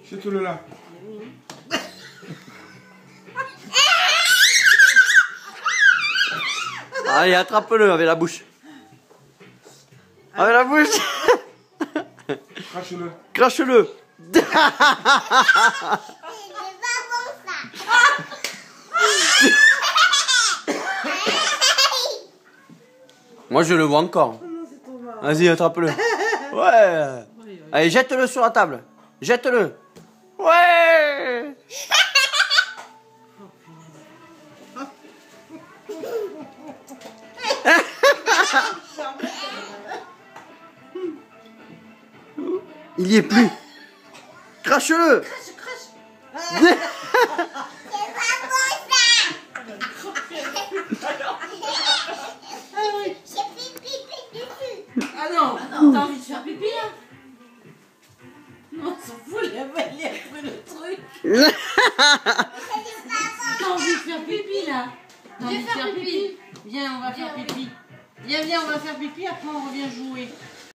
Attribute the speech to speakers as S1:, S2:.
S1: Jette-le là.
S2: Allez, attrape-le avec la bouche. Avec la bouche.
S1: Crache-le.
S2: Crache-le.
S3: C'est pas bon ça.
S2: Moi, je le vois encore. Vas-y, attrape-le. Ouais. Allez, jette-le sur la table. Jette-le. Ouais. Il y est plus. Crache-le.
S3: C'est pas bon ça. J'ai fait pipi dessus.
S4: Ah non, t'as envie de faire pipi là? Non, on s'en fout, il a pris le truc. T'as envie de faire pipi là? T'as envie de faire pipi? Viens, on va faire pipi. Viens, on va faire pipi, après on revient jouer.